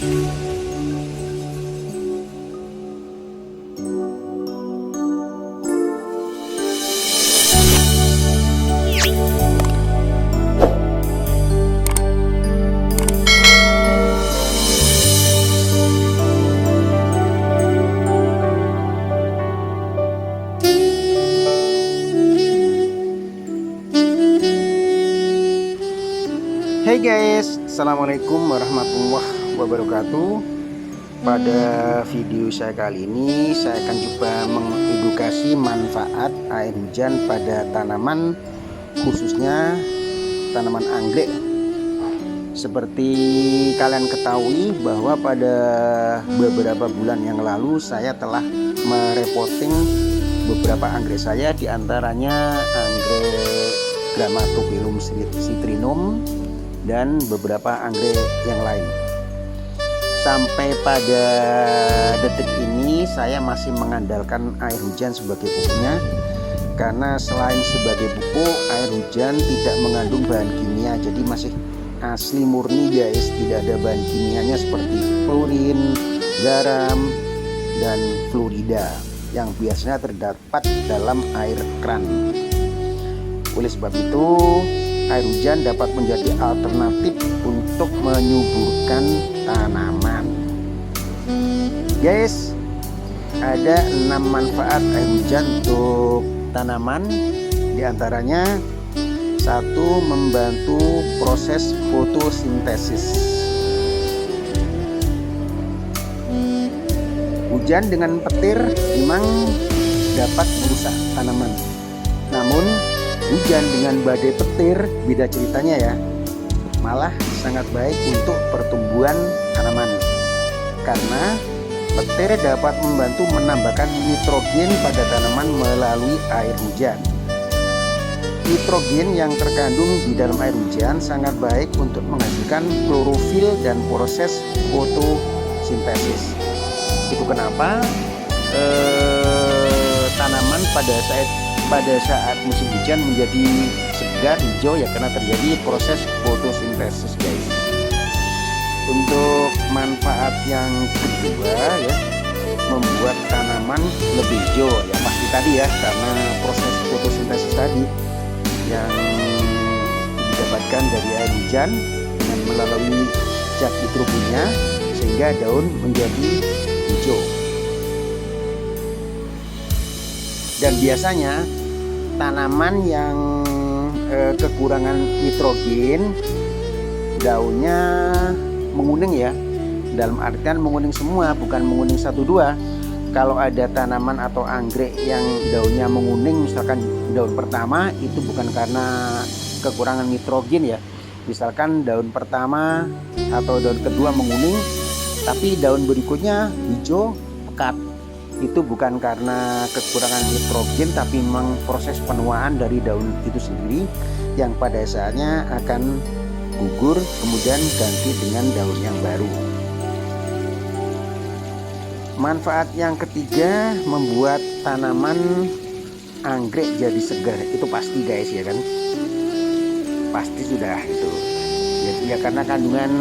Hey guys, assalamualaikum warahmatullahi wabarakatuh. Pada video saya kali ini saya akan coba mengedukasi manfaat air hujan pada tanaman, khususnya tanaman anggrek. Seperti kalian ketahui bahwa pada beberapa bulan yang lalu saya telah merepotting beberapa anggrek saya, diantaranya anggrek Grammatophyllum citrinum dan beberapa anggrek yang lain. Sampai pada detik ini saya masih mengandalkan air hujan sebagai pupuknya, karena selain sebagai pupuk, air hujan tidak mengandung bahan kimia, jadi masih asli murni guys, tidak ada bahan kimianya seperti klorin, garam, dan fluorida yang biasanya terdapat dalam air keran. Oleh sebab itu, air hujan dapat menjadi alternatif untuk menyuburkan tanaman. Guys, ada 6 manfaat air hujan untuk tanaman. Di antaranya, 1. Membantu proses fotosintesis. Hujan dengan petir memang dapat merusak tanaman, namun hujan dengan badai petir beda ceritanya ya. Malah sangat baik untuk pertumbuhan tanaman, karena petir dapat membantu menambahkan nitrogen pada tanaman melalui air hujan. Nitrogen yang terkandung di dalam air hujan sangat baik untuk menghasilkan klorofil dan proses fotosintesis. Itu kenapa tanaman pada saat musim hujan menjadi segar hijau ya, karena terjadi proses fotosintesis guys. Untuk manfaat yang kedua ya, membuat tanaman lebih hijau ya, pasti tadi ya, karena proses fotosintesis tadi yang didapatkan dari air hujan dengan melalui zat nitrogennya, sehingga daun menjadi hijau. Dan biasanya tanaman yang kekurangan nitrogen, daunnya menguning ya. Dalam artian menguning semua, bukan menguning 1-2. Kalau ada tanaman atau anggrek yang daunnya menguning, misalkan daun pertama, itu bukan karena kekurangan nitrogen ya. Misalkan daun pertama atau daun kedua menguning, tapi daun berikutnya hijau pekat, itu bukan karena kekurangan nitrogen, tapi memang proses penuaan dari daun itu sendiri yang pada saatnya akan gugur, kemudian ganti dengan daun yang baru. Manfaat yang ketiga, membuat tanaman anggrek jadi segar. Itu pasti guys ya kan, pasti sudah itu ya, karena kandungan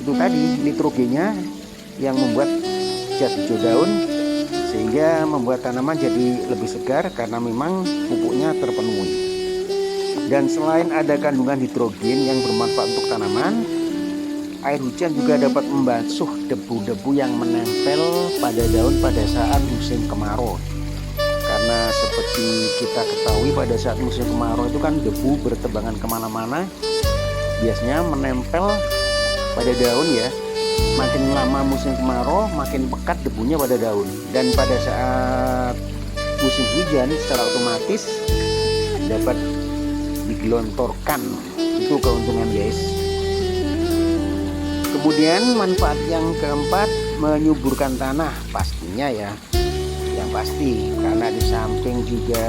itu tadi nitrogennya yang membuat zat hijau daun, sehingga membuat tanaman jadi lebih segar karena memang pupuknya terpenuhi. Dan selain ada kandungan nitrogen yang bermanfaat untuk tanaman, air hujan juga dapat membasuh debu-debu yang menempel pada daun pada saat musim kemarau. Karena seperti kita ketahui, pada saat musim kemarau itu kan debu bertebangan kemana-mana, biasanya menempel pada daun ya. Makin lama musim kemarau, makin pekat debunya pada daun. Dan pada saat musim hujan, secara otomatis dapat digelontorkan. Itu keuntungan guys. Kemudian manfaat yang keempat, menyuburkan tanah. Pastinya ya, yang pasti, karena di samping juga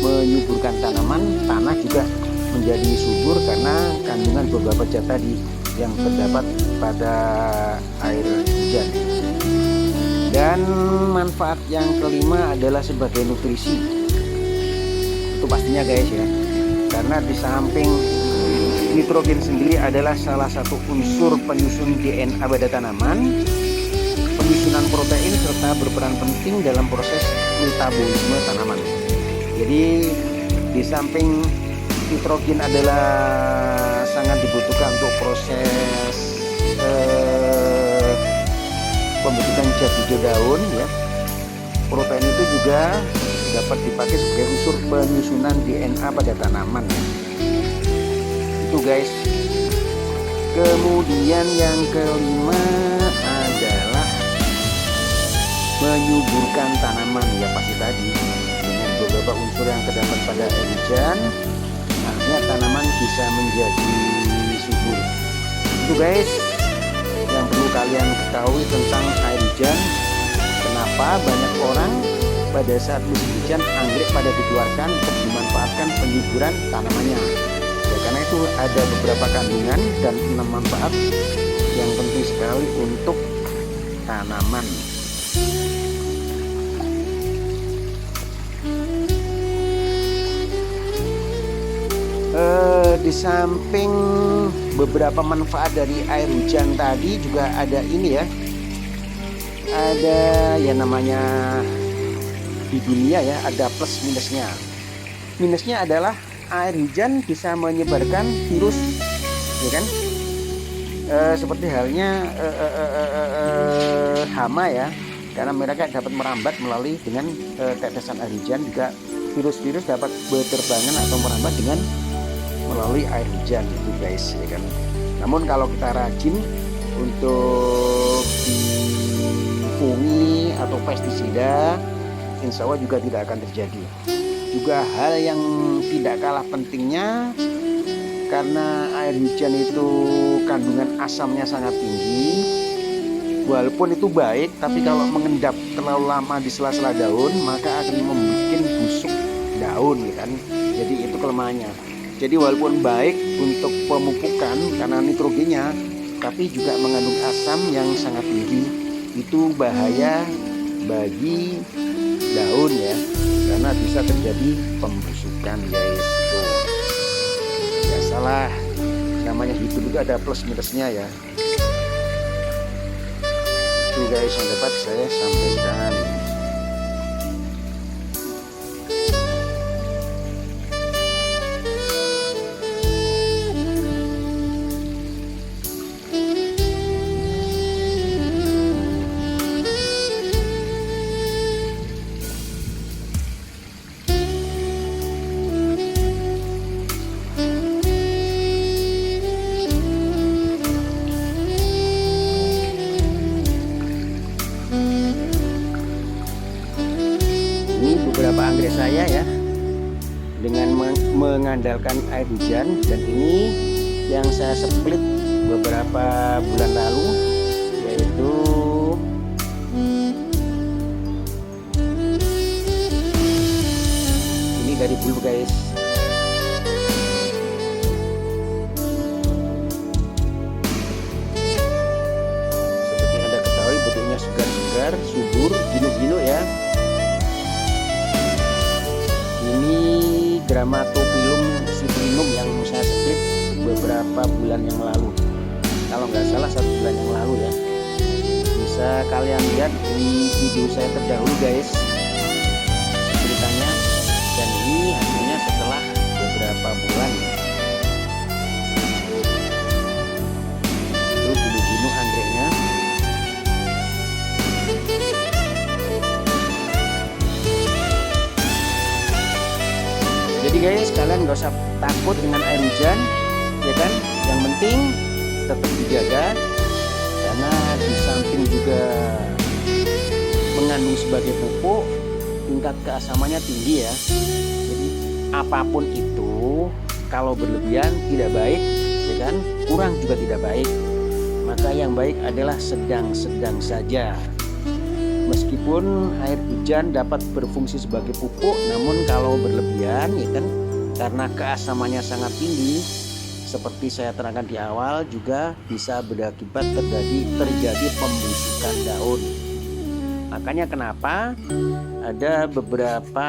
menyuburkan tanaman, tanah juga menjadi subur karena kandungan beberapa zat tadi yang terdapat pada air hujan. Dan manfaat yang kelima adalah sebagai nutrisi. Itu pastinya guys ya, karena di samping Nitrogen sendiri adalah salah satu unsur penyusun DNA pada tanaman, penyusunan protein serta berperan penting dalam proses metabolisme tanaman. Jadi di samping nitrogen adalah sangat dibutuhkan untuk proses pembentukan jati daun ya, protein itu juga dapat dipakai sebagai unsur penyusunan DNA pada tanaman ya. Itu guys. Kemudian yang kelima adalah menyuburkan tanaman ya, pasti tadi dengan beberapa unsur yang terdapat pada air hujan, akhirnya tanaman bisa menjadi subur. Itu guys yang perlu kalian ketahui tentang air hujan. Kenapa banyak orang pada saat musim hujan anggrek pada dikeluarkan untuk dimanfaatkan penyuburan tanamannya ya, karena itu ada beberapa kandungan dan 6 manfaat yang penting sekali untuk tanaman. Di samping beberapa manfaat dari air hujan tadi juga ada ini ya, ada ya namanya di dunia ya, ada plus minusnya. Minusnya adalah air hujan bisa menyebarkan virus ya kan, seperti halnya hama ya, karena mereka dapat merambat melalui dengan tetesan air hujan. Juga virus-virus dapat berterbangan atau merambat dengan melalui air hujan itu guys ya kan. Namun kalau kita rajin untuk fungi atau pestisida, insya Allah juga tidak akan terjadi. Juga hal yang tidak kalah pentingnya, karena air hujan itu kandungan asamnya sangat tinggi. Walaupun itu baik, tapi kalau mengendap terlalu lama di sela-sela daun maka akan membuat busuk daun ya kan. Jadi itu kelemahannya. Jadi walaupun baik untuk pemupukan karena nitrogennya, tapi juga mengandung asam yang sangat tinggi. Itu bahaya bagi daun ya, karena bisa terjadi pembusukan guys. Biasalah, namanya hidup itu ada plus minusnya ya. Itu guys yang dapat saya sampaikan. Beberapa anggrek saya ya dengan mengandalkan air hujan, dan ini yang saya split beberapa bulan lalu, yaitu ini dari bulb guys. Seperti Anda ketahui bentuknya segar-segar, subur, ginu-ginu ya. Ini Grammatophyllum citrinum yang saya split beberapa bulan yang lalu, kalau nggak salah 1 bulan yang lalu ya. Bisa kalian lihat di video saya terdahulu guys ceritanya, dan ini hasilnya setelah beberapa bulan. Itu bulu-bulu anggreknya. Jadi guys, kalian gak usah takut dengan air hujan ya kan. Yang penting tetap dijaga, karena di samping juga mengandung sebagai pupuk, tingkat keasamannya tinggi ya. Jadi apapun itu kalau berlebihan tidak baik ya kan, kurang juga tidak baik. Maka yang baik adalah sedang-sedang saja. Meskipun air hujan dapat berfungsi sebagai pupuk, namun kalau berlebihan ya kan, karena keasamannya sangat tinggi, seperti saya terangkan di awal, juga bisa berakibat terjadi pembusukan daun. Makanya kenapa ada beberapa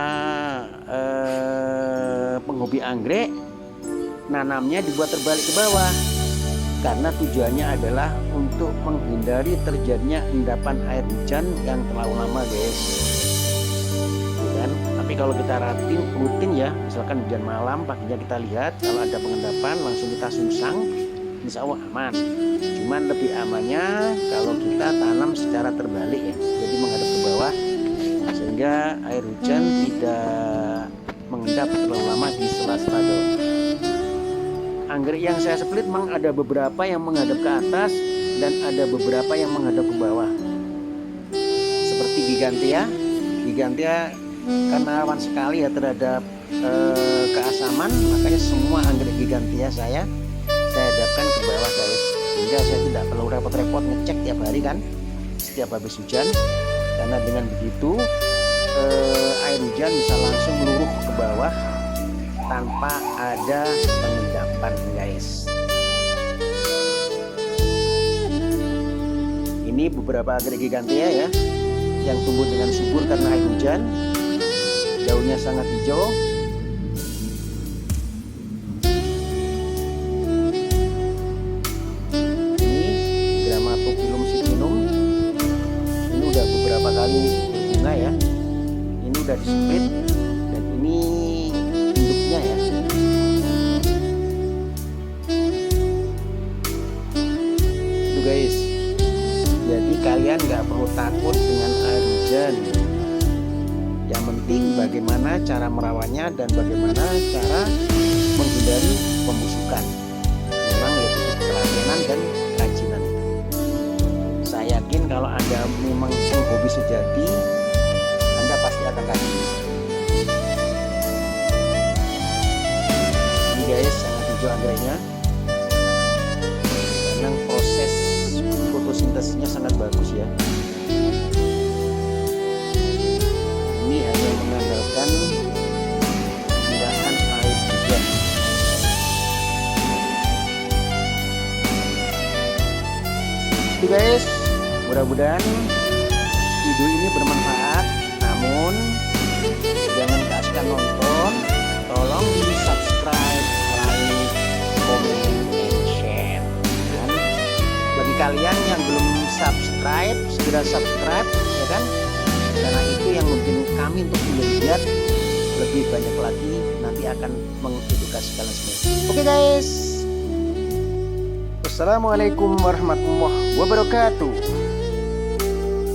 penghobi anggrek nanamnya dibuat terbalik ke bawah, karena tujuannya adalah untuk menghindari terjadinya endapan air hujan yang terlalu lama, guys. Kan? Tapi kalau kita rutin ya, misalkan hujan malam, paginya kita lihat kalau ada pengendapan langsung kita sungsang, insya Allah aman. Cuman lebih amannya kalau kita tanam secara terbalik ya, jadi menghadap ke bawah, sehingga air hujan tidak mengendap terlalu lama di sela-sela daun. Anggrek yang saya split memang ada beberapa yang menghadap ke atas dan ada beberapa yang menghadap ke bawah. Seperti gigantea karena rawan sekali ya terhadap keasaman, makanya semua anggrek gigantea saya hadapkan ke bawah, guys, sehingga saya tidak perlu repot-repot ngecek tiap hari kan, setiap habis hujan, karena dengan begitu air hujan bisa langsung meluruh ke bawah tanpa ada pengendapan, guys. Ini beberapa anggrek gigantea ya yang tumbuh dengan subur karena air hujan, daunnya sangat hijau. Berbunga ya, ini udah di split dan ini induknya ya. Itu guys, jadi kalian nggak perlu takut dengan air hujan. Yang penting bagaimana cara merawatnya dan bagaimana cara menghindari pembusukan. Memang ya butuh ketelatenan dan kerajinan. Saya yakin kalau Anda memang hobi sejati, Anda pasti akan rajin. Ini guys, sangat hijau anggreknya, karena proses fotosintesisnya sangat bagus ya. Ini hanya mengandalkan curahan air hujan. Itu guys, mudah-mudahan video ini bermanfaat. Namun jangan keasikan nonton, tolong di subscribe, like, comment, and share. Dan bagi kalian yang belum subscribe, segera subscribe ya kan, karena itu yang membuat kami untuk melihat lebih banyak lagi, nanti akan mengedukasi kalian semua. Oke guys, wassalamualaikum warahmatullahi wabarakatuh.